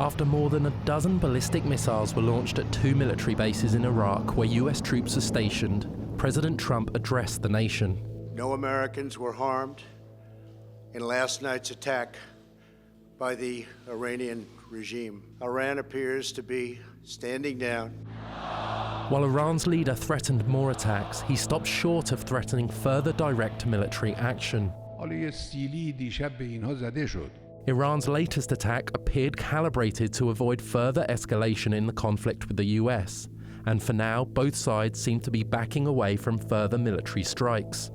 after more than a dozen ballistic missiles were launched at 2 military bases in Iraq where US troops are stationed, President Trump addressed the nation. No Americans were harmed in last night's attack by the Iranian regime. Iran appears to be standing down. While Iran's leader threatened more attacks, he stopped short of threatening further direct military action. Iran's latest attack appeared calibrated to avoid further escalation in the conflict with the US, and for now, both sides seem to be backing away from further military strikes.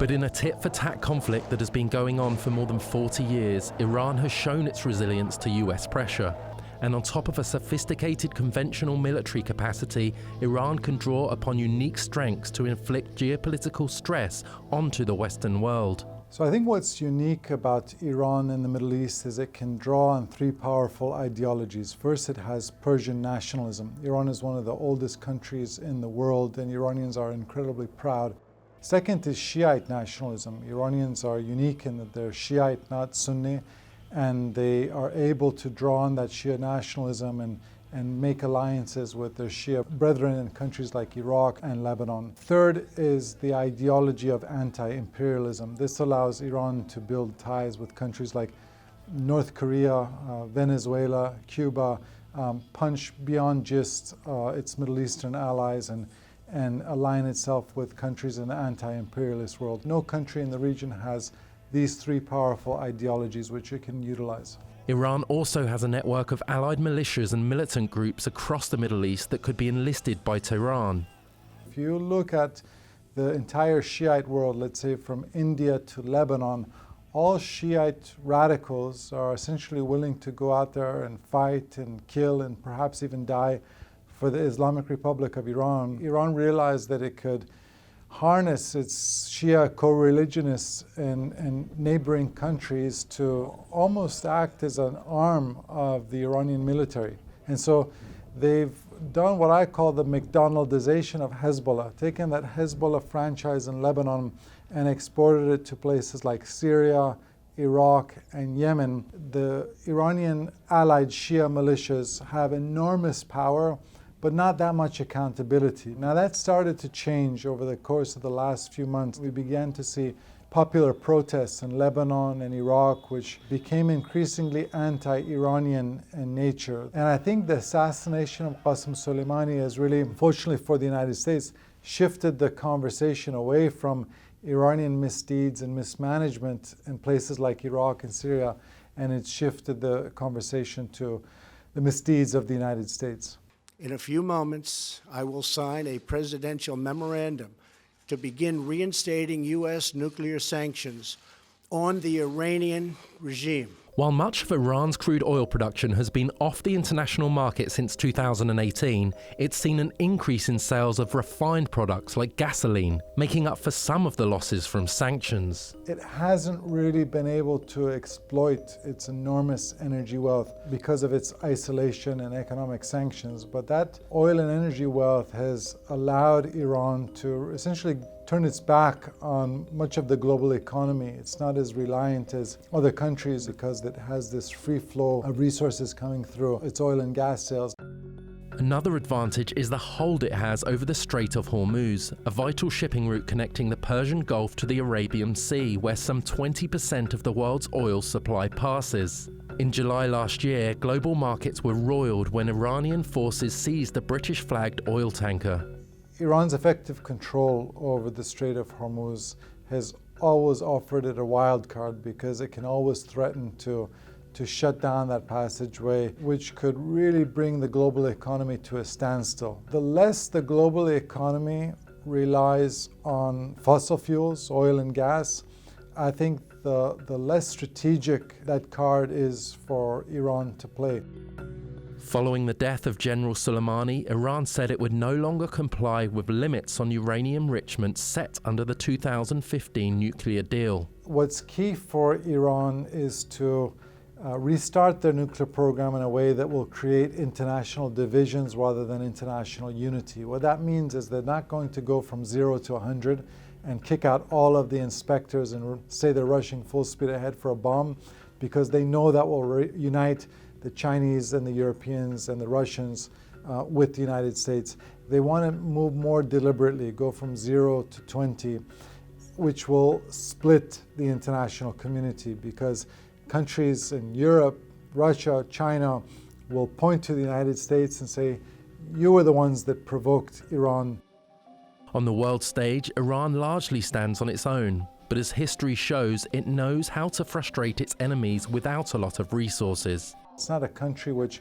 But in a tit-for-tat conflict that has been going on for more than 40 years, Iran has shown its resilience to US pressure. And on top of a sophisticated conventional military capacity, Iran can draw upon unique strengths to inflict geopolitical stress onto the Western world. So I think what's unique about Iran in the Middle East is it can draw on three powerful ideologies. First, it has Persian nationalism. Iran is one of the oldest countries in the world, and Iranians are incredibly proud. Second is Shiite nationalism. Iranians are unique in that they're Shiite, not Sunni, and they are able to draw on that Shia nationalism and make alliances with their Shia brethren in countries like Iraq and Lebanon. Third is the ideology of anti-imperialism. This allows Iran to build ties with countries like North Korea, Venezuela, Cuba, punch beyond just its Middle Eastern allies and align itself with countries in the anti-imperialist world. No country in the region has these three powerful ideologies which it can utilize. Iran also has a network of allied militias and militant groups across the Middle East that could be enlisted by Tehran. If you look at the entire Shiite world, let's say from India to Lebanon, all Shiite radicals are essentially willing to go out there and fight and kill and perhaps even die for the Islamic Republic of Iran. Iran realized that it could harness its Shia co-religionists in neighboring countries to almost act as an arm of the Iranian military. And so they've done what I call the McDonaldization of Hezbollah, taken that Hezbollah franchise in Lebanon and exported it to places like Syria, Iraq, and Yemen. The Iranian allied Shia militias have enormous power, but not that much accountability. Now that started to change over the course of the last few months. We began to see popular protests in Lebanon and Iraq, which became increasingly anti-Iranian in nature. And I think the assassination of Qasem Soleimani has really, unfortunately for the United States, shifted the conversation away from Iranian misdeeds and mismanagement in places like Iraq and Syria, and it shifted the conversation to the misdeeds of the United States. In a few moments, I will sign a presidential memorandum to begin reinstating U.S. nuclear sanctions on the Iranian regime. While much of Iran's crude oil production has been off the international market since 2018, it's seen an increase in sales of refined products like gasoline, making up for some of the losses from sanctions. It hasn't really been able to exploit its enormous energy wealth because of its isolation and economic sanctions, but that oil and energy wealth has allowed Iran to essentially turn its back on much of the global economy. It's not as reliant as other countries because it has this free flow of resources coming through its oil and gas sales. Another advantage is the hold it has over the Strait of Hormuz, a vital shipping route connecting the Persian Gulf to the Arabian Sea, where some 20% of the world's oil supply passes. In July last year, global markets were roiled when Iranian forces seized a British-flagged oil tanker. Iran's effective control over the Strait of Hormuz has always offered it a wild card because it can always threaten to shut down that passageway, which could really bring the global economy to a standstill. The less the global economy relies on fossil fuels, oil and gas, I think the less strategic that card is for Iran to play. Following the death of General Soleimani, Iran said it would no longer comply with limits on uranium enrichment set under the 2015 nuclear deal. What's key for Iran is to restart their nuclear program in a way that will create international divisions rather than international unity. What that means is they're not going to go from 0 to 100 and kick out all of the inspectors and say they're rushing full speed ahead for a bomb, because they know that will unite the Chinese and the Europeans and the Russians with the United States. They want to move more deliberately, go from 0 to 20, which will split the international community, because countries in Europe, Russia, China will point to the United States and say, you were the ones that provoked Iran. On the world stage, Iran largely stands on its own, but as history shows, it knows how to frustrate its enemies without a lot of resources. It's not a country which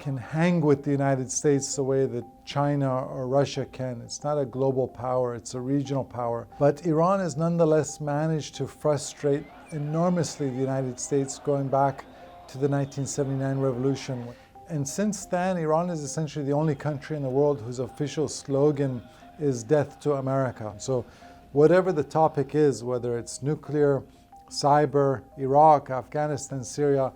can hang with the United States the way that China or Russia can. It's not a global power, it's a regional power. But Iran has nonetheless managed to frustrate enormously the United States going back to the 1979 revolution. And since then, Iran is essentially the only country in the world whose official slogan is "Death to America." So whatever the topic is, whether it's nuclear, cyber, Iraq, Afghanistan, Syria,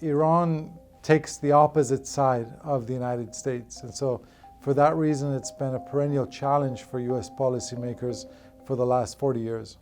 Iran takes the opposite side of the United States. And so for that reason, it's been a perennial challenge for US policymakers for the last 40 years.